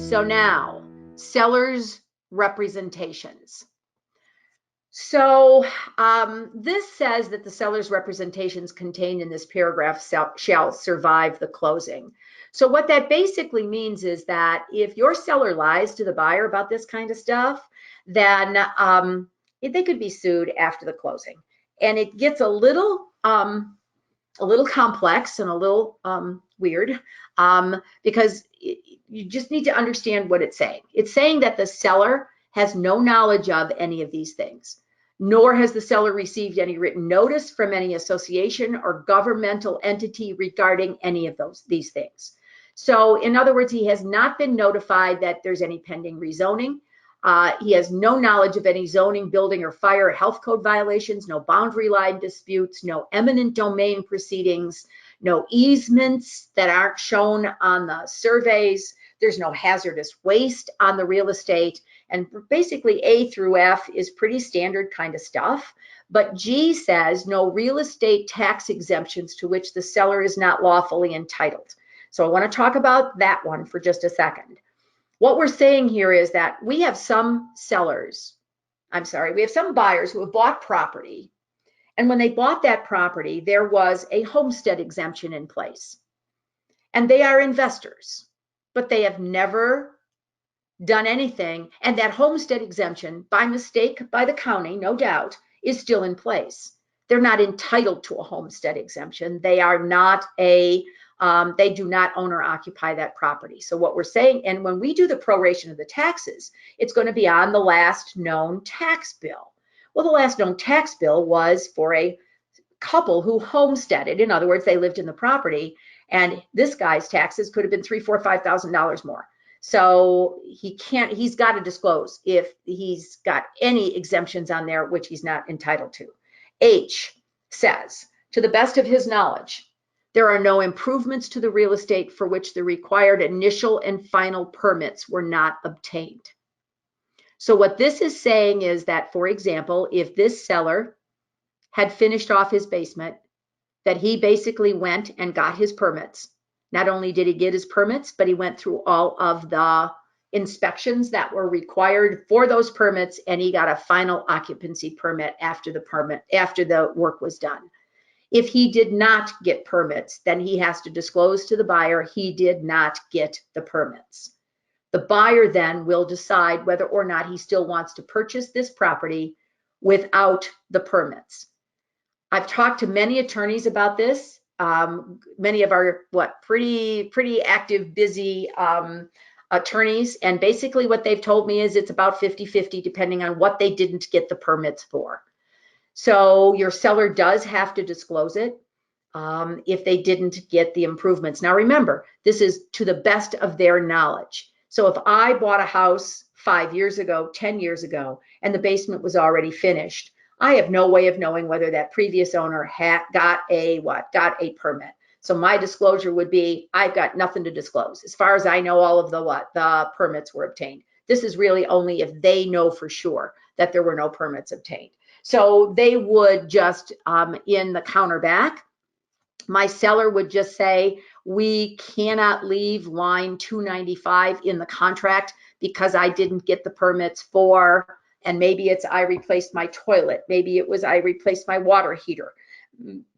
So now, seller's representations. So this says that the seller's representations contained in this paragraph shall survive the closing. So what that basically means is that if your seller lies to the buyer about this kind of stuff, then they could be sued after the closing. And it gets a little complex and a little weird because you just need to understand what it's saying. It's saying that the seller has no knowledge of any of these things, nor has the seller received any written notice from any association or governmental entity regarding any of these things. So in other words, he has not been notified that there's any pending rezoning. He has no knowledge of any zoning, building, or fire or health code violations, no boundary line disputes, no eminent domain proceedings, no easements that aren't shown on the surveys. There's no hazardous waste on the real estate. And basically A through F is pretty standard kind of stuff. But G says no real estate tax exemptions to which the seller is not lawfully entitled. So I want to talk about that one for just a second. What we're saying here is that we have some we have some buyers who have bought property, and when they bought that property, there was a homestead exemption in place. And they are investors, but they have never done anything, and that homestead exemption, by mistake by the county, no doubt, is still in place. They're not entitled to a homestead exemption. They are not they do not own or occupy that property. So what we're saying, and when we do the proration of the taxes, it's going to be on the last known tax bill. Well, the last known tax bill was for a couple who homesteaded. In other words, they lived in the property, and this guy's taxes could have been $3,000, $4,000, $5,000 more. So he's got to disclose if he's got any exemptions on there, which he's not entitled to. H says, to the best of his knowledge, there are no improvements to the real estate for which the required initial and final permits were not obtained. So what this is saying is that, for example, if this seller had finished off his basement, that he basically went and got his permits. Not only did he get his permits, but he went through all of the inspections that were required for those permits, and he got a final occupancy permit after the work was done. If he did not get permits, then he has to disclose to the buyer he did not get the permits. The buyer then will decide whether or not he still wants to purchase this property without the permits. I've talked to many attorneys about this. Many of our pretty active, busy attorneys, and basically what they've told me is it's about 50-50 depending on what they didn't get the permits for. So your seller does have to disclose it if they didn't get the improvements. Now remember, this is to the best of their knowledge. So if I bought a house 5 years ago, 10 years ago, and the basement was already finished, I have no way of knowing whether that previous owner got a permit. So my disclosure would be, I've got nothing to disclose. As far as I know, all of the permits were obtained. This is really only if they know for sure that there were no permits obtained. So they would just, in the counter back, my seller would just say, we cannot leave line 295 in the contract because I didn't get the permits for, and maybe it's I replaced my toilet. Maybe it was I replaced my water heater.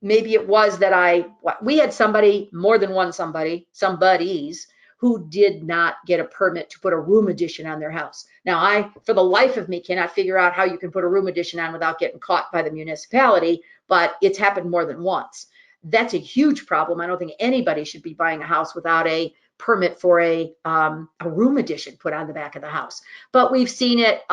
Maybe it was that we had somebody, more than one somebodies, who did not get a permit to put a room addition on their house. Now, I, for the life of me, cannot figure out how you can put a room addition on without getting caught by the municipality, but it's happened more than once. That's a huge problem. I don't think anybody should be buying a house without a permit for a room addition put on the back of the house. But we've seen it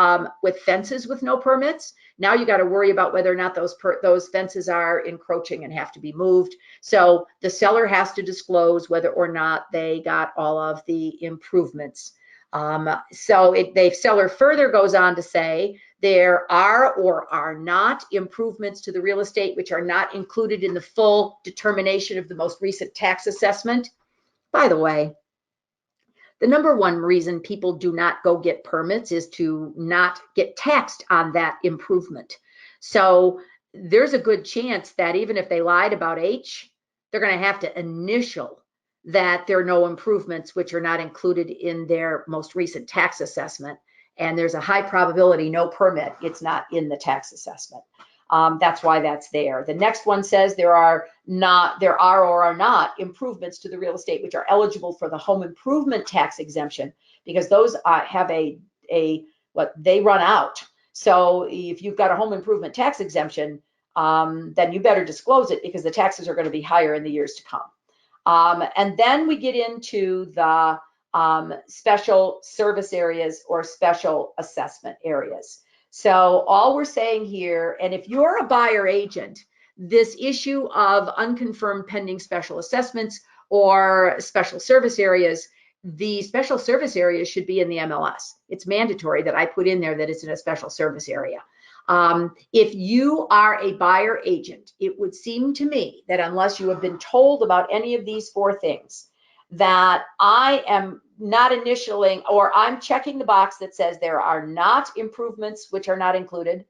with fences with no permits. Now you got to worry about whether or not those fences are encroaching and have to be moved. So the seller has to disclose whether or not they got all of the improvements. The seller further goes on to say there are or are not improvements to the real estate which are not included in the full determination of the most recent tax assessment. By the way, the number one reason people do not go get permits is to not get taxed on that improvement. So there's a good chance that even if they lied about H, they're going to have to initial that there are no improvements which are not included in their most recent tax assessment. And there's a high probability no permit, it's not in the tax assessment. That's why that's there. The next one says there are or are not improvements to the real estate which are eligible for the home improvement tax exemption, because those have what they run out. So if you've got a home improvement tax exemption, then you better disclose it, because the taxes are going to be higher in the years to come. And then we get into the special service areas or special assessment areas. So all we're saying here, and if you're a buyer agent, this issue of unconfirmed pending special assessments or special service areas, the special service areas should be in the MLS. It's mandatory that I put in there that it's in a special service area. If you are a buyer agent, it would seem to me that unless you have been told about any of these 4 things, that I am not initialing, or I'm checking the box that says there are not improvements which are not included,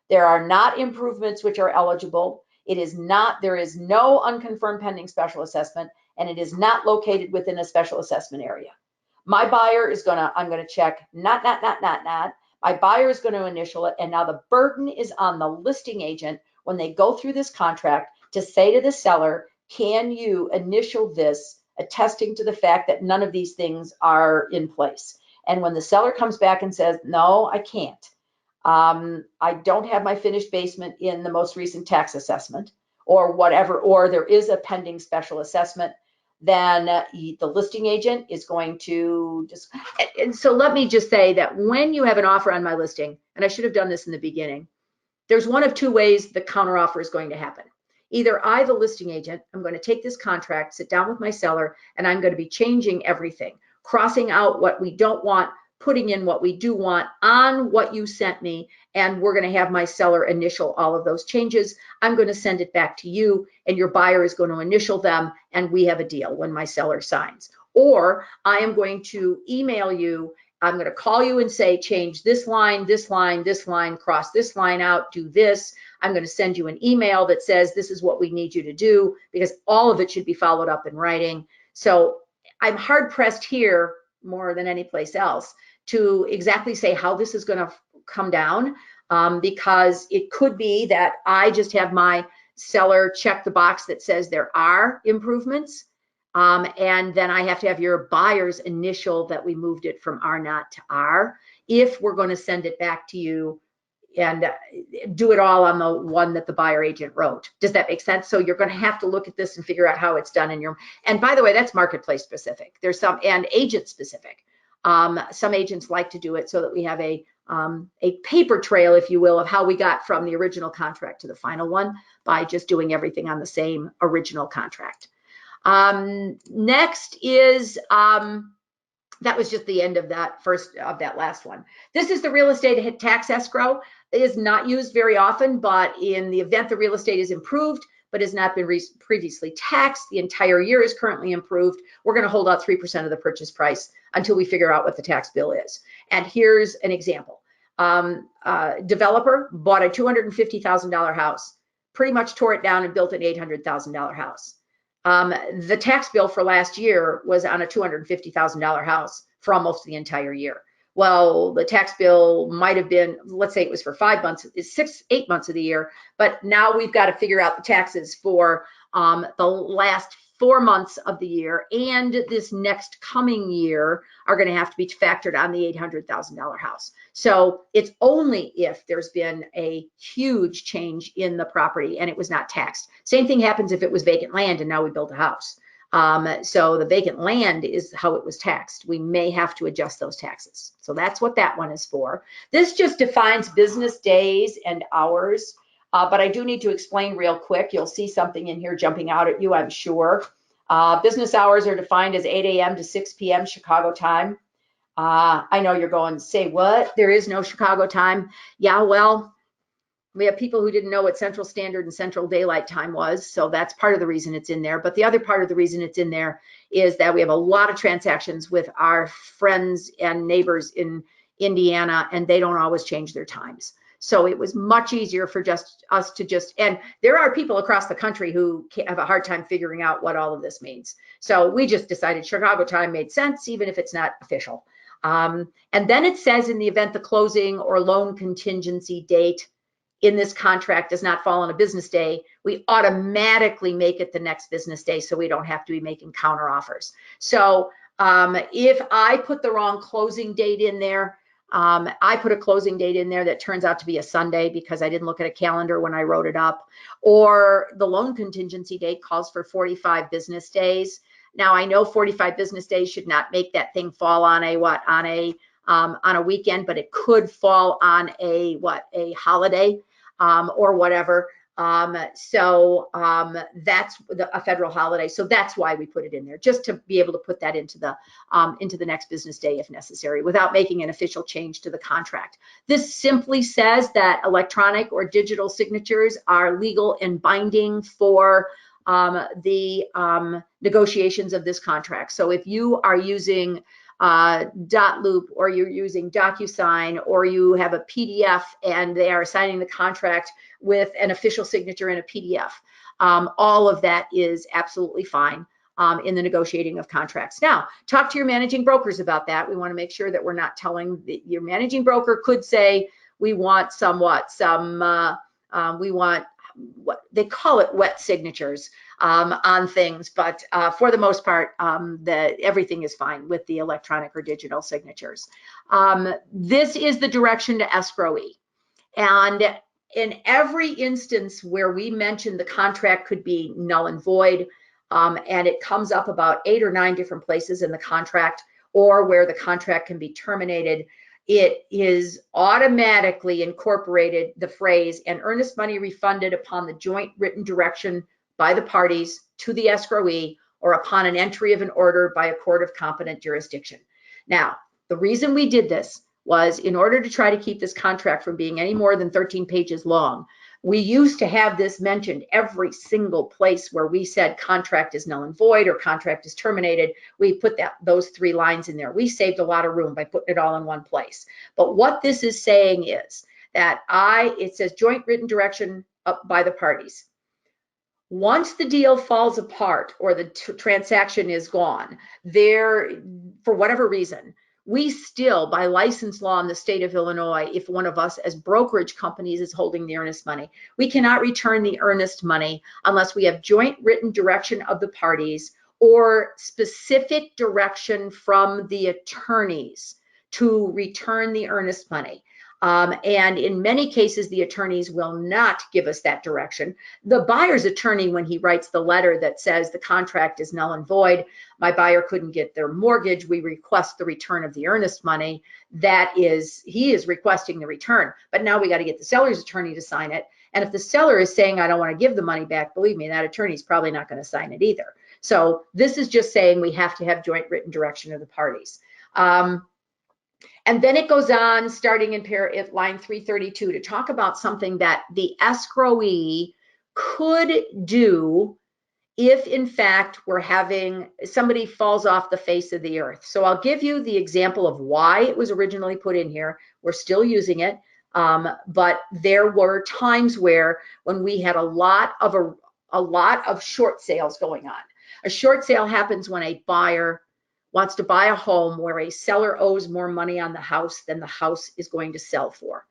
there are not improvements which are eligible, there is no unconfirmed pending special assessment, and it is not located within a special assessment area. My buyer is I'm gonna check not. My buyer is going to initial it, and now the burden is on the listing agent when they go through this contract to say to the seller, can you initial this, attesting to the fact that none of these things are in place? And when the seller comes back and says, no, I can't, I don't have my finished basement in the most recent tax assessment or whatever, or there is a pending special assessment, then the listing agent is going to just, and so let me just say that when you have an offer on my listing, and I should have done this in the beginning, there's one of 2 ways the counter offer is going to happen. Either I, the listing agent, I'm going to take this contract, sit down with my seller, and I'm going to be changing everything, crossing out what we don't want, putting in what we do want on what you sent me, and we're going to have my seller initial all of those changes. I'm going to send it back to you, and your buyer is going to initial them, and we have a deal when my seller signs. Or I am going to email you, I'm going to call you and say, change this line, this line, this line, cross this line out, do this. I'm going to send you an email that says this is what we need you to do, because all of it should be followed up in writing. So I'm hard pressed here, more than any place else, to exactly say how this is going to come down, because it could be that I just have my seller check the box that says there are improvements, and then I have to have your buyer's initial that we moved it from R not to R, if we're going to send it back to you and do it all on the one that the buyer agent wrote. Does that make sense? So you're going to have to look at this and figure out how it's done in your, and by the way, that's marketplace specific. There's some, and agent specific. Some agents like to do it so that we have a paper trail, if you will, of how we got from the original contract to the final one by just doing everything on the same original contract. Next is, that was just the end of that that last one. This is the real estate tax escrow. It is not used very often, but in the event the real estate is improved but has not been previously taxed, the entire year is currently improved, we're going to hold out 3% of the purchase price until we figure out what the tax bill is. And here's an example. Developer bought a $250,000 house, pretty much tore it down and built an $800,000 house. The tax bill for last year was on a $250,000 house for almost the entire year. Well, the tax bill might have been, let's say it was for 5 months, it's 8 months of the year, but now we've got to figure out the taxes for the last 4 months of the year, and this next coming year are going to have to be factored on the $800,000 house. So it's only if there's been a huge change in the property and it was not taxed. Same thing happens if it was vacant land and now we built a house. So the vacant land is how it was taxed. We may have to adjust those taxes. So that's what that one is for. This just defines business days and hours, but I do need to explain real quick. You'll see something in here jumping out at you, I'm sure. Business hours are defined as 8 a.m. to 6 p.m. Chicago time. I know you're going, say what? There is no Chicago time. Yeah, well, we have people who didn't know what Central Standard and Central Daylight Time was, so that's part of the reason it's in there. But the other part of the reason it's in there is that we have a lot of transactions with our friends and neighbors in Indiana, and they don't always change their times. So it was much easier for us to just, and there are people across the country who have a hard time figuring out what all of this means. So we just decided Chicago time made sense, even if it's not official. And then it says, in the event the closing or loan contingency date in this contract does not fall on a business day, we automatically make it the next business day, so we don't have to be making counter offers. So if I put the wrong closing date in there, I put a closing date in there that turns out to be a Sunday because I didn't look at a calendar when I wrote it up, or the loan contingency date calls for 45 business days. Now I know 45 business days should not make that thing fall on a on a weekend, but it could fall on a holiday or whatever. That's a federal holiday. So that's why we put it in there, just to be able to put that into the next business day if necessary, without making an official change to the contract. This simply says that electronic or digital signatures are legal and binding for the negotiations of this contract. So if you are using Dotloop, or you're using DocuSign, or you have a PDF and they are signing the contract with an official signature in a PDF, all of that is absolutely fine in the negotiating of contracts. Now, talk to your managing brokers about that. We want to make sure that we're not telling your managing broker could say, we want we want what they call it, wet signatures on things, but for the most part, everything is fine with the electronic or digital signatures. This is the direction to escrowee, and in every instance where we mention the contract could be null and void, and it comes up about 8 or 9 different places in the contract, or where the contract can be terminated, it is automatically incorporated the phrase, "and earnest money refunded upon the joint written direction by the parties to the escrowee, or upon an entry of an order by a court of competent jurisdiction." Now, the reason we did this was in order to try to keep this contract from being any more than 13 pages long. We used to have this mentioned every single place where we said contract is null and void or contract is terminated. We put those 3 lines in there. We saved a lot of room by putting it all in one place. But what this is saying is that it says joint written direction up by the parties. Once the deal falls apart or the transaction is gone, for whatever reason, we still, by license law in the state of Illinois, if one of us as brokerage companies is holding the earnest money, we cannot return the earnest money unless we have joint written direction of the parties or specific direction from the attorneys to return the earnest money. And in many cases, the attorneys will not give us that direction. The buyer's attorney, when he writes the letter that says the contract is null and void, my buyer couldn't get their mortgage, we request the return of the earnest money, he is requesting the return. But now we got to get the seller's attorney to sign it. And if the seller is saying, I don't want to give the money back, believe me, that attorney's probably not going to sign it either. So this is just saying we have to have joint written direction of the parties. And then it goes on, starting in line 332, to talk about something that the escrowee could do if, in fact, we're having somebody falls off the face of the earth. So I'll give you the example of why it was originally put in here. We're still using it, but there were times when we had a lot of short sales going on. A short sale happens when a buyer wants to buy a home where a seller owes more money on the house than the house is going to sell for.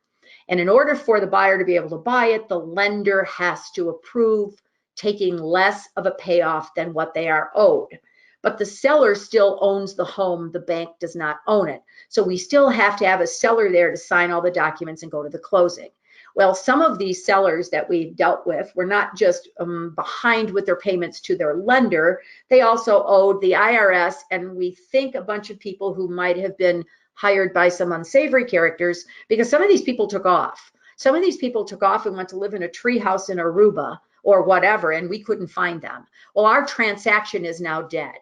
And in order for the buyer to be able to buy it, the lender has to approve taking less of a payoff than what they are owed. But the seller still owns the home, the bank does not own it. So we still have to have a seller there to sign all the documents and go to the closing. Well, some of these sellers that we've dealt with were not just behind with their payments to their lender, they also owed the IRS, and we think a bunch of people who might have been hired by some unsavory characters, because some of these people took off. Some of these people took off and went to live in a treehouse in Aruba or whatever, and we couldn't find them. Well, our transaction is now dead.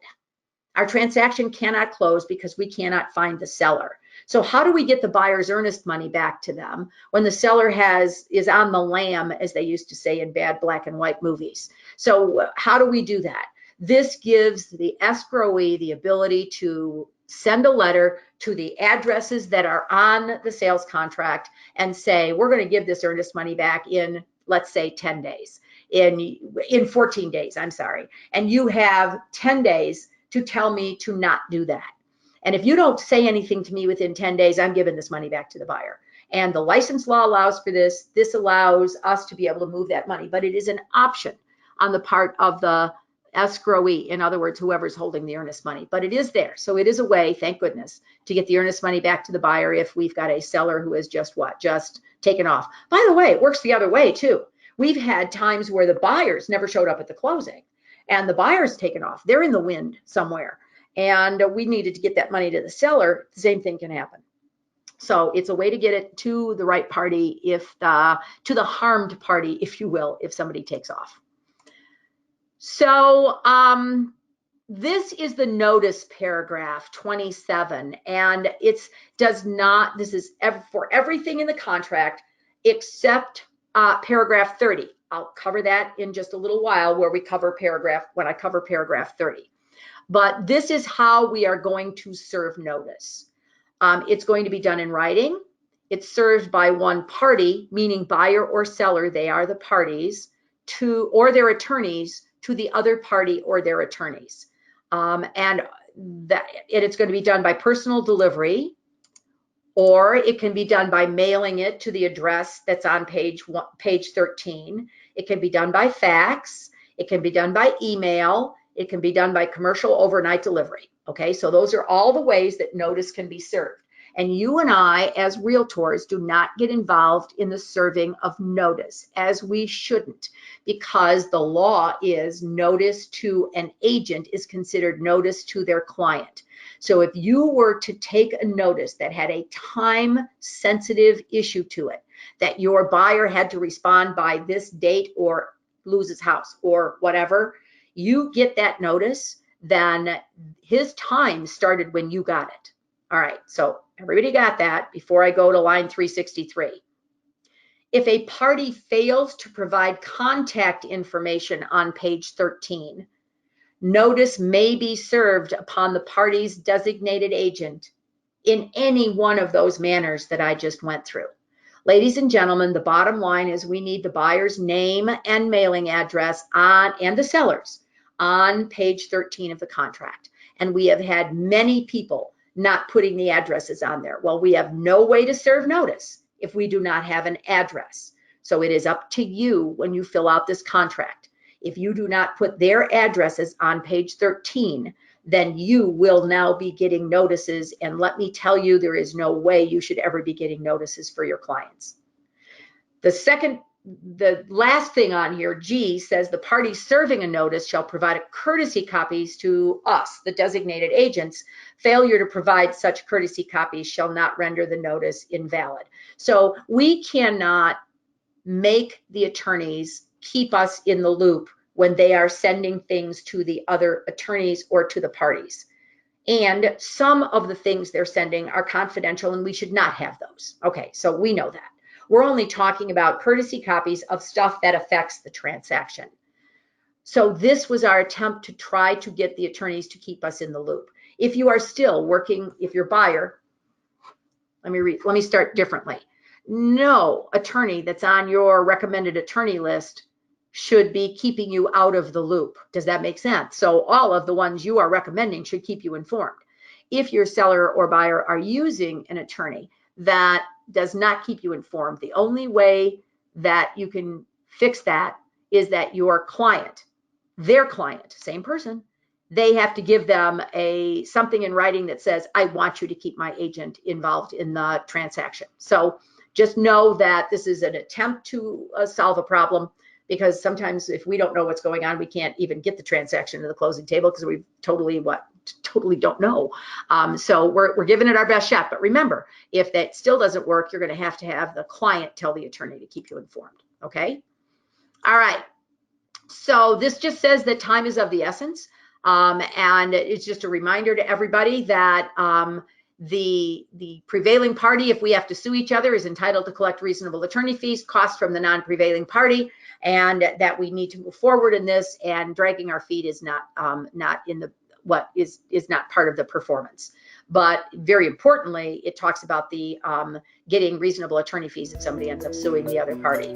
Our transaction cannot close because we cannot find the seller. So how do we get the buyer's earnest money back to them when the seller is on the lam, as they used to say in bad black and white movies? So how do we do that? This gives the escrowee the ability to send a letter to the addresses that are on the sales contract and say, we're going to give this earnest money back in, let's say, 10 days, in 14 days, I'm sorry. And you have 10 days to tell me to not do that. And if you don't say anything to me within 10 days, I'm giving this money back to the buyer. And the license law allows for this. This allows us to be able to move that money, but it is an option on the part of the escrowee, in other words, whoever's holding the earnest money, but it is there. So it is a way, thank goodness, to get the earnest money back to the buyer if we've got a seller who has just taken off. By the way, it works the other way too. We've had times where the buyers never showed up at the closing and the buyer's taken off. They're in the wind somewhere and we needed to get that money to the seller. The same thing can happen. So it's a way to get it to the right party, to the harmed party, if you will, if somebody takes off. So this is the notice paragraph 27, and this is for everything in the contract except paragraph 30. I'll cover that in just a little while when I cover paragraph 30. But this is how we are going to serve notice. It's going to be done in writing. It's served by one party, meaning buyer or seller, they are the parties, or their attorneys to the other party or their attorneys. And it's going to be done by personal delivery, or it can be done by mailing it to the address that's on page 13. It can be done by fax. It can be done by email. It can be done by commercial overnight delivery. Okay, so those are all the ways that notice can be served. And you and I, as realtors, do not get involved in the serving of notice, as we shouldn't, because the law is notice to an agent is considered notice to their client. So if you were to take a notice that had a time-sensitive issue to it, that your buyer had to respond by this date or lose his house or whatever, you get that notice, then his time started when you got it. All right, so everybody got that before I go to line 363. If a party fails to provide contact information on page 13, notice may be served upon the party's designated agent in any one of those manners that I just went through. Ladies and gentlemen, the bottom line is we need the buyer's name and mailing address and the seller's on page 13 of the contract. And we have had many people not putting the addresses on there. Well, we have no way to serve notice if we do not have an address. So it is up to you when you fill out this contract. If you do not put their addresses on page 13, then you will now be getting notices. And let me tell you, there is no way you should ever be getting notices for your clients. The last thing on here, G, says the party serving a notice shall provide courtesy copies to us, the designated agents. Failure to provide such courtesy copies shall not render the notice invalid. So we cannot make the attorneys keep us in the loop when they are sending things to the other attorneys or to the parties. And some of the things they're sending are confidential and we should not have those. Okay, so we know that. We're only talking about courtesy copies of stuff that affects the transaction. So this was our attempt to try to get the attorneys to keep us in the loop. If you are still working, if your buyer, let me start differently. No attorney that's on your recommended attorney list should be keeping you out of the loop. Does that make sense? So all of the ones you are recommending should keep you informed. If your seller or buyer are using an attorney that does not keep you informed, the only way that you can fix that is that your client, their client, same person, they have to give them something in writing that says, I want you to keep my agent involved in the transaction. So just know that this is an attempt to solve a problem, because sometimes if we don't know what's going on, we can't even get the transaction to the closing table because we totally don't know. So we're giving it our best shot. But remember, if that still doesn't work, you're going to have the client tell the attorney to keep you informed. Okay. All right. So this just says that time is of the essence. And it's just a reminder to everybody that the prevailing party, if we have to sue each other, is entitled to collect reasonable attorney fees, costs from the non-prevailing party, and that we need to move forward in this, and dragging our feet is not in the what is not part of the performance. But very importantly, it talks about the getting reasonable attorney fees if somebody ends up suing the other party.